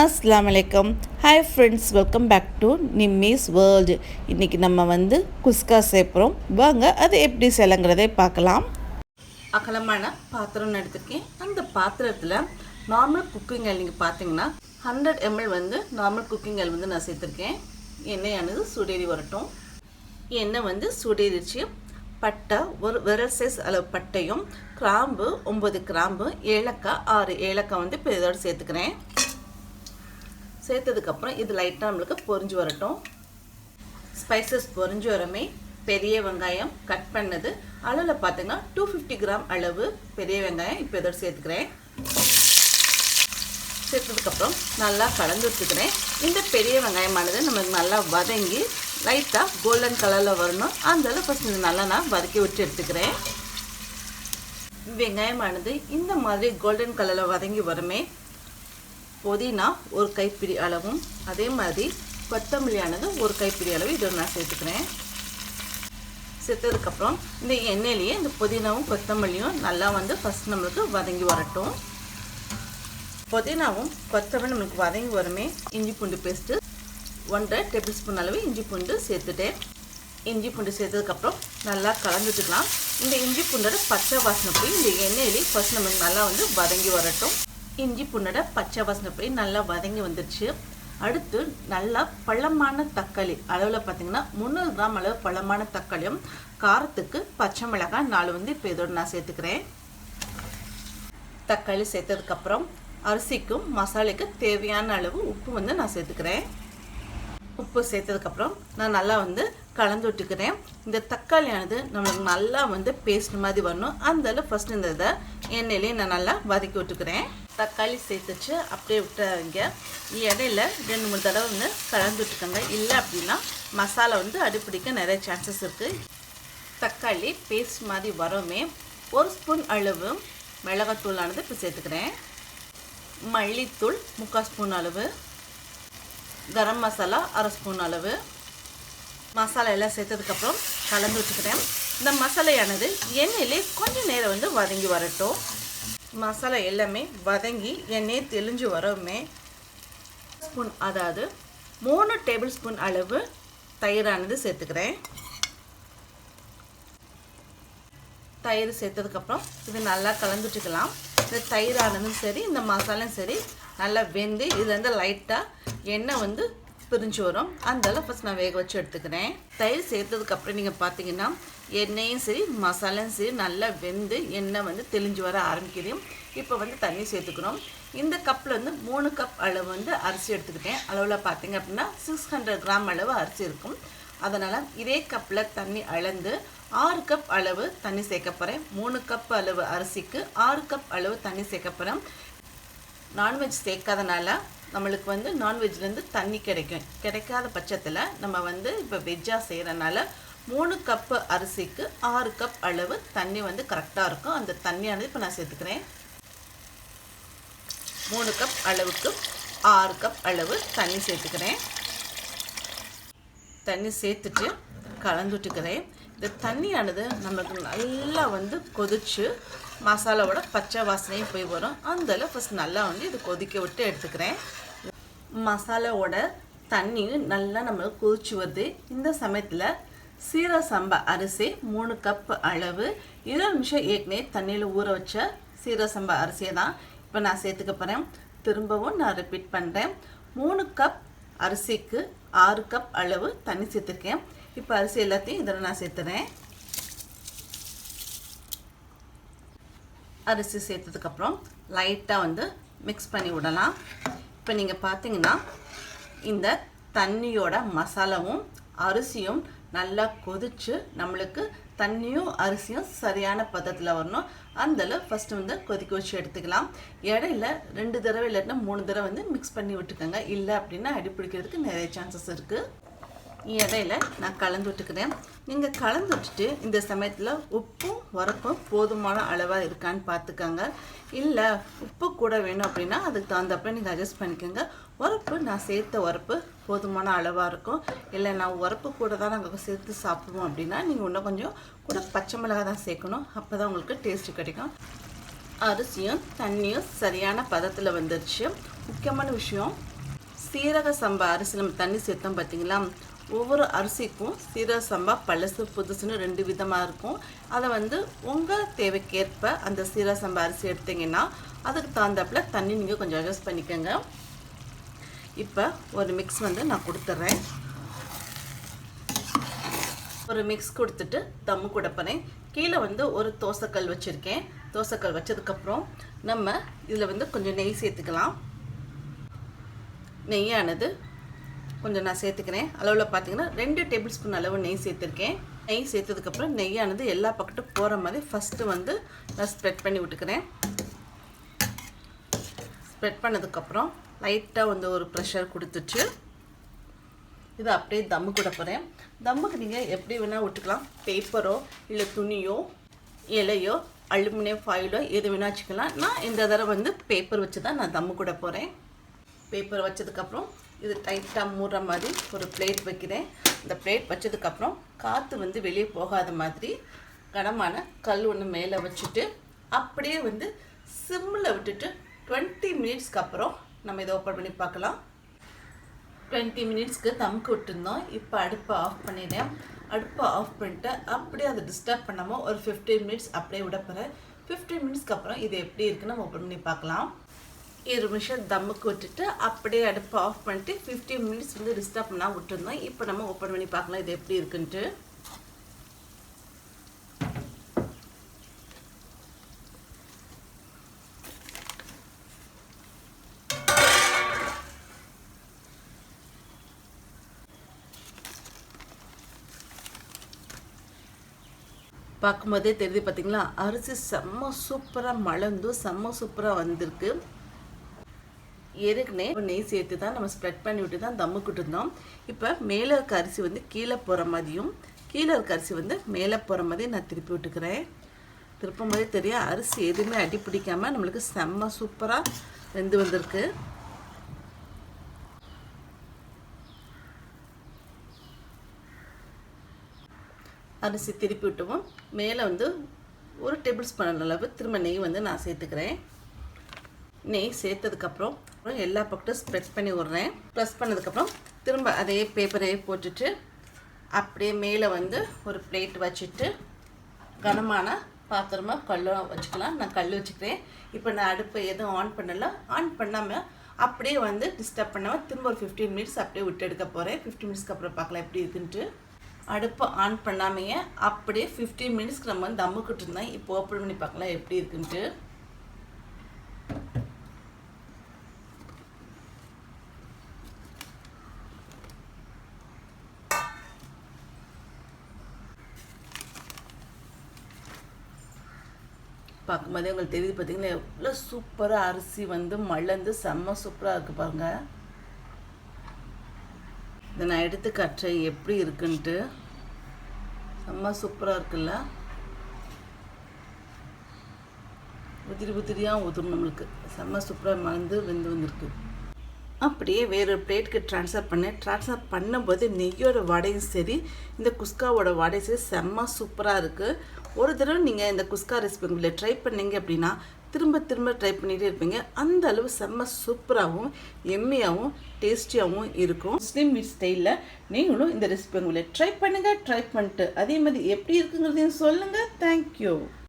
அஸ்ஸலாமு அலைக்கும். Hi friends, welcome back to Nimmi's world. இன்றைக்கி நம்ம குஸ்கா சேர்ப்புறோம். வாங்க அது எப்படி செய்யலாங்கிறதை பார்க்கலாம். அகலமான பாத்திரம் எடுத்துருக்கேன். அந்த பாத்திரத்தில் நார்மல் குக்கிங் ஆயில் நீங்கள் பார்த்தீங்கன்னா 100 ml நார்மல் குக்கிங் ஆயில் நான் சேர்த்துருக்கேன். எண்ணெயானது சூடேறி வரட்டும். எண்ணெய் சூடேறிச்சு. பட்டை ஒரு விரல் சைஸ் அளவு பட்டையும், கிராம்பு 9 கிராம்பு, ஏலக்காய் 6 ஏலக்காய் இப்போ இதோடு சேர்த்துக்கிறேன். சேர்த்ததுக்கப்புறம் இது லைட்டாக நம்மளுக்கு பொரிஞ்சு வரட்டும். ஸ்பைசஸ் பொரிஞ்சு வரமே பெரிய வெங்காயம் கட் பண்ணது அளவில் பார்த்தீங்கன்னா 250 கிராம் அளவு பெரிய வெங்காயம் இப்போ இதோடு சேர்த்துக்கிறேன். சேர்த்ததுக்கப்புறம் நல்லா கலந்து வச்சுக்கிறேன். இந்த பெரிய வெங்காயமானது நம்மளுக்கு நல்லா வதங்கி லைட்டாக கோல்டன் கலரில் வரணும். அதனால ஃபஸ்ட் இது நல்லா நான் வதக்கி விட்டு எடுத்துக்கிறேன். வெங்காயமானது இந்த மாதிரி கோல்டன் கலரில் வதங்கி வருமே புதினா ஒரு கைப்பிடி அளவும், அதே மாதிரி கொத்தமல்லியானது ஒரு கைப்பிடி அளவு இதோட நான் சேர்த்துக்கிறேன். சேர்த்ததுக்கப்புறம் இந்த எண்ணெயிலேயே இந்த புதினாவும் கொத்தமல்லியும் நல்லா ஃபஸ்ட் நம்மளுக்கு வதங்கி வரட்டும். புதினாவும் கொத்தமல்லி நம்மளுக்கு வதங்கி வருமே இஞ்சி பூண்டு பேஸ்ட்டு 1.5 டேபிள் ஸ்பூன் அளவு இஞ்சி பூண்டு சேர்த்துட்டேன். இஞ்சி பூண்டு சேர்த்ததுக்கப்புறம் நல்லா கலந்துட்டுக்கலாம். இந்த இஞ்சி பூண்டோட பச்சை வாசனை போய் இந்த எண்ணெயிலே ஃபஸ்ட் நம்மளுக்கு நல்லா வதங்கி வரட்டும். இஞ்சி பூண்டோட பச்சை வாசனை போய் நல்லா வதங்கி வந்துடுச்சு. அடுத்து நல்லா பழமான தக்காளி அளவில் பார்த்தீங்கன்னா 300 கிராம் அளவு பழமான தக்காளியும், காரத்துக்கு பச்சை மிளகாய் 4 இப்போ இதோடு நான் சேர்த்துக்கிறேன். தக்காளி சேர்த்ததுக்கப்புறம் அரிசிக்கும் மசாலைக்கு தேவையான அளவு உப்பு நான் சேர்த்துக்கிறேன். உப்பு சேர்த்ததுக்கப்புறம் நான் நல்லா கலந்து விட்டுக்கிறேன். இந்த தக்காளியானது நம்மளுக்கு நல்லா பேஸ்ட் மாதிரி வரணும். அதனால ஃபஸ்ட் இந்த இதை எண்ணெயிலே நான் நல்லா வதக்கி விட்டுக்கிறேன். தக்காளி சேர்த்துச்சு அப்படியே விட்டுறாங்க. இடையில 2-3 தடவை கலந்து விட்டுக்கோங்க. இல்லை அப்படின்னா மசாலா அடிப்பிடிக்க நிறைய சான்சஸ் இருக்குது. தக்காளி பேஸ்ட் மாதிரி வரவுமே 1 ஸ்பூன் அளவு மிளகாத்தூளானது இப்போ சேர்த்துக்கிறேன். மல்லித்தூள் 3/4 ஸ்பூன் அளவு, கரம் மசாலா 1/2 ஸ்பூன் அளவு, மசாலா எல்லாம் சேர்த்ததுக்கப்புறம் கலந்து வச்சுக்கிறேன். இந்த மசாலையானது எண்ணெயிலே கொஞ்சம் நேரம் வதங்கி வரட்டும். மசாலா எல்லாமே வதங்கி எண்ணெய் தெளிஞ்சு வரவுமே ஸ்பூன் அதாவது 3 டேபிள் ஸ்பூன் அளவு தயிரானது சேர்த்துக்கிறேன். தயிர் சேர்த்ததுக்கப்புறம் இது நல்லா கலந்துட்டுக்கலாம். இந்த தயிரானதும் சரி இந்த மசாலாவும் சரி நல்லா வெந்து இதுலேருந்து லைட்டாக எண்ணெய் பிரிஞ்சு வரும். அதனால ஃபஸ்ட் நான் வேக வச்சு எடுத்துக்கிறேன். தயிர் சேர்த்ததுக்கப்புறம் நீங்கள் பார்த்தீங்கன்னா எண்ணெயும் சரி மசாலாவும் சரி நல்லா வெந்து எண்ணெய் தெளிஞ்சு வர ஆரம்பிக்குது. இப்போ தண்ணி சேர்த்துக்கிறோம். இந்த கப்பில் 3 கப் அளவு அரிசி எடுத்துக்கிட்டேன். அளவில் பார்த்தீங்க அப்படின்னா 600 கிராம் அளவு அரிசி இருக்கும். அதனால் இதே கப்பில் தண்ணி அளந்து 6 கப் அளவு தண்ணி சேர்க்க போகிறேன். 3 கப் அளவு அரிசிக்கு 6 கப் அளவு தண்ணி சேர்க்க போகிறேன். நான்வெஜ் சேர்க்காதனால நம்மளுக்கு நான்வெஜ்லேருந்து தண்ணி கிடைக்காத பட்சத்தில் நம்ம இப்போ வெஜ்ஜாக செய்கிறனால 3 கப்பு அரிசிக்கு 6 கப் அளவு தண்ணி கரெக்டாக இருக்கும். அந்த தண்ணியானது இப்போ நான் சேர்த்துக்கிறேன். 3 கப் அளவுக்கு 6 கப் அளவு தண்ணி சேர்த்துக்கிறேன். தண்ணி சேர்த்துட்டு கலந்துட்டுக்கிறேன். இந்த தண்ணியானது நம்மளுக்கு நல்லா கொதிச்சு மசாலாவோட பச்சை வாசனையும் போய் வரும். அதனால ஃபஸ்ட் நல்லா இது கொதிக்க விட்டு எடுத்துக்கிறேன். மசாலாவோட தண்ணி நல்லா நம்மளுக்கு கொதிச்சு வருது. இந்த சமயத்தில் சீரக சம்பா அரிசி 3 கப் அளவு 20 நிமிஷம் ஏற்கனவே தண்ணியில் ஊற வச்ச சீரக சம்பா அரிசியை தான் இப்போ நான் சேர்த்துக்க போகிறேன். திரும்பவும் நான் ரிப்பீட் பண்ணுறேன். 3 கப் அரிசிக்கு 6 கப் அளவு தண்ணி சேர்த்துருக்கேன். இப்போ அரிசி எல்லாத்தையும் இதில் நான் சேர்த்துறேன். அரிசி சேர்த்ததுக்கப்புறம் லைட்டாக மிக்ஸ் பண்ணி விடலாம். இப்போ நீங்கள் பார்த்தீங்கன்னா இந்த தண்ணியோட மசாலாவும் அரிசியும் நல்லா கொதிச்சு நம்மளுக்கு தண்ணியும் அரிசியும் சரியான பதத்தில் வரணும். அதனால ஃபஸ்ட்டு கொதிக்க வச்சு எடுத்துக்கலாம். இடையில 2 தடவை இல்லைன்னா 3 தடவை மிக்ஸ் பண்ணி விட்டுக்கோங்க. இல்லை அப்படின்னா அடி பிடிக்கிறதுக்கு நிறைய சான்சஸ் இருக்குது. இடையில நான் கலந்து விட்டுக்கிறேன். நீங்கள் கலந்து விட்டுட்டு இந்த சமயத்தில் உப்பும் உரப்பும் போதுமான அளவாக இருக்கான்னு பார்த்துக்கோங்க. இல்லை உப்பு கூட வேணும் அப்படின்னா அதுக்கு தகுந்தப்ப நீங்கள் அட்ஜஸ்ட் பண்ணிக்கோங்க. உரப்பு நான் சேர்த்த உரப்பு போதுமான அளவாக இருக்கும். இல்லை நான் உரப்பு கூட தான் நாங்கள் சேர்த்து சாப்பிடுவோம் அப்படின்னா நீங்கள் இன்னும் கொஞ்சம் கூட பச்சை மிளகாய் தான் சேர்க்கணும். அப்போ தான் உங்களுக்கு டேஸ்ட்டு கிடைக்கும். அரிசியும் தண்ணியும் சரியான பதத்தில் வந்துருச்சு. முக்கியமான விஷயம், சீரக சம்பா அரிசி நம்ம தண்ணி சேர்த்தோம் பார்த்தீங்களா, ஒவ்வொரு அரிசிக்கும் சீரக சம்பா பழசு புதுசுன்னு 2 விதமாக இருக்கும். அதை வந்து உங்கள் தேவைக்கேற்ப அந்த சீரக சம்பா அரிசி எடுத்தீங்கன்னா அதுக்கு தகுந்தாப்புல தண்ணி நீங்கள் கொஞ்சம் அட்ஜஸ்ட் பண்ணிக்கோங்க. இப்போ ஒரு மிக்ஸ் வந்து நான் கொடுத்துட்றேன். ஒரு மிக்ஸ் கொடுத்துட்டு தம்மு கூட போகிறேன். கீழே வந்து ஒரு தோசைக்கல் வச்சுருக்கேன். தோசைக்கல் வச்சதுக்கப்புறம் நம்ம இதில் வந்து கொஞ்சம் நெய் சேர்த்துக்கலாம். நெய்யானது கொஞ்சம் நான் சேர்த்துக்கிறேன். அளவில் பார்த்தீங்கன்னா 2 டேபிள் ஸ்பூன் அளவு நெய் சேர்த்துருக்கேன். நெய் சேர்த்ததுக்கப்புறம் நெய்யானது எல்லா பக்கட்டும் போகிற மாதிரி ஃபஸ்ட்டு வந்து நான் ஸ்ப்ரெட் பண்ணி விட்டுக்கிறேன். ஸ்ப்ரெட் பண்ணதுக்கப்புறம் லைட்டாக வந்து ஒரு ப்ரெஷர் கொடுத்துட்டு இதை அப்படியே தம்மு கூட போகிறேன். தம்முக்கு நீங்கள் எப்படி வேணால் விட்டுக்கலாம். பேப்பரோ இல்லை துணியோ இலையோ அலுமினியம் ஃபாயிலோ எது வேணால் வச்சுக்கலாம். நான் இந்த தடவை வந்து பேப்பர் வச்சு தான் நான் தம்மு கூட போகிறேன். பேப்பர் வச்சதுக்கப்புறம் இது டைட்டாக மூடுற மாதிரி ஒரு பிளேட் வைக்கிறேன். இந்த பிளேட் வச்சதுக்கப்புறம் காற்று வந்து வெளியே போகாத மாதிரி கனமான கல் ஒன்று மேலே வச்சுட்டு அப்படியே வந்து சிம்மில் விட்டுட்டு 20 மினிட்ஸ்க்கு அப்புறம் நம்ம இதை ஓப்பன் பண்ணி பார்க்கலாம். 20 மினிட்ஸ்க்கு தம்க்கு விட்டுருந்தோம். இப்போ அடுப்பை ஆஃப் பண்ணிடுறேன். அடுப்பை ஆஃப் பண்ணிட்டு அப்படியே அதை டிஸ்டர்ப் பண்ணாமல் ஒரு 15 மினிட்ஸ் அப்படியே விட போகிறேன். 15 மினிட்ஸ்க்கு அப்புறம் இது எப்படி இருக்குன்னு நம்ம ஓப்பன் பண்ணி பார்க்கலாம். 2 நிமிஷம் தம்முக்கு விட்டுட்டு அப்படியே அடுப்பை ஆஃப் பண்ணிட்டு 15 மினிட்ஸ் வந்து டிஸ்டர்ப் பண்ணால் விட்டுருந்தோம். இப்போ நம்ம ஓப்பன் பண்ணி பார்க்கலாம் இது எப்படி இருக்குன்ட்டு. பார்க்கும்போதே தெரியுது பார்த்தீங்களா, அரிசி செம்ம சூப்பராக மலர்ந்து செம்ம சூப்பராக வந்திருக்கு. ஏற்கனவே நெய் சேர்த்து தான் நம்ம ஸ்ப்ரெட் பண்ணி விட்டு தான் தம்முக்கிட்டு இருந்தோம். இப்போ மேலே இருக்க அரிசி வந்து கீழே போகிற மாதிரியும் கீழே இருக்க அரிசி வந்து மேலே போகிற மாதிரியும் நான் திருப்பி விட்டுக்கிறேன். திருப்பும் போதே தெரியும் அரிசி எதுவுமே அடி பிடிக்காமல் நம்மளுக்கு செம்ம சூப்பராக வெந்து வந்திருக்கு. அரிசி திருப்பி விட்டுவோம். மேலே வந்து ஒரு டேபிள் ஸ்பூன் அளவு திரும்ப நெய் வந்து நான் சேர்த்துக்கிறேன். நெய் சேர்த்ததுக்கப்புறம் எல்லா பக்கட்டும் ஸ்ப்ரெட் பண்ணி விட்றேன். ப்ரெஸ் பண்ணதுக்கப்புறம் திரும்ப அதே பேப்பரையே போட்டுட்டு அப்படியே மேலே வந்து ஒரு பிளேட் வச்சுட்டு கனமான பாத்திரமாக கல்லும் வச்சுக்கலாம். நான் கல் வச்சுக்கிறேன். இப்போ நான் அடுப்பை எதுவும் ஆன் பண்ணலை. ஆன் பண்ணாமல் அப்படியே வந்து டிஸ்டர்ப் பண்ணாமல் திரும்ப ஒரு 15 மினிட்ஸ் அப்படியே விட்டு எடுக்க போகிறேன். 15 மினிட்ஸ்க்கு அப்புறம் பார்க்கலாம் எப்படி இருக்குன்ட்டு. அடுப்பை ஆன் பண்ணாமையே அப்படியே 15 மினிட்ஸ்க்கு நம்ம வந்து தம்முக்கிட்டு இருந்தேன். இப்போ ஓப்பன் பண்ணி பார்க்கலாம் எப்படி இருக்குன்ட்டு. பார்க்கும்போதே உங்களுக்கு தெரியுது பார்த்தீங்களா எவ்வளோ சூப்பராக அரிசி வந்து மலர்ந்து செம்ம சூப்பராக இருக்குது பாருங்கள். இதை நான் எடுத்து காட்டுறேன் எப்படி இருக்குன்ட்டு. செம்ம சூப்பராக இருக்குல்ல. உதிரி உதிரியாக ஊற்றும் நம்மளுக்கு செம்ம சூப்பராக மலர்ந்து வெந்து வந்திருக்கு. அப்படியே வேறு பிளேட்டுக்கு ட்ரான்ஸ்ஃபர் பண்ணும்போது நெய்யோட வடையும் சரி இந்த குஸ்காவோட வடையும் சரி செம்ம சூப்பராக இருக்குது. ஒரு தடவை நீங்கள் இந்த குஸ்கா ரெசிபி உங்களை ட்ரை பண்ணீங்க அப்படின்னா திரும்ப திரும்ப ட்ரை பண்ணிகிட்டே இருப்பீங்க. அந்த அளவு செம்ம சூப்பராகவும் எம்மியாகவும் டேஸ்டியாகவும் இருக்கும். முஸ்லீம் மீட் ஸ்டைலில் நீங்களும் இந்த ரெசிபி உங்களை ட்ரை பண்ணிட்டு அதே மாதிரி எப்படி இருக்குங்கிறதையும் சொல்லுங்கள். தேங்க்யூ.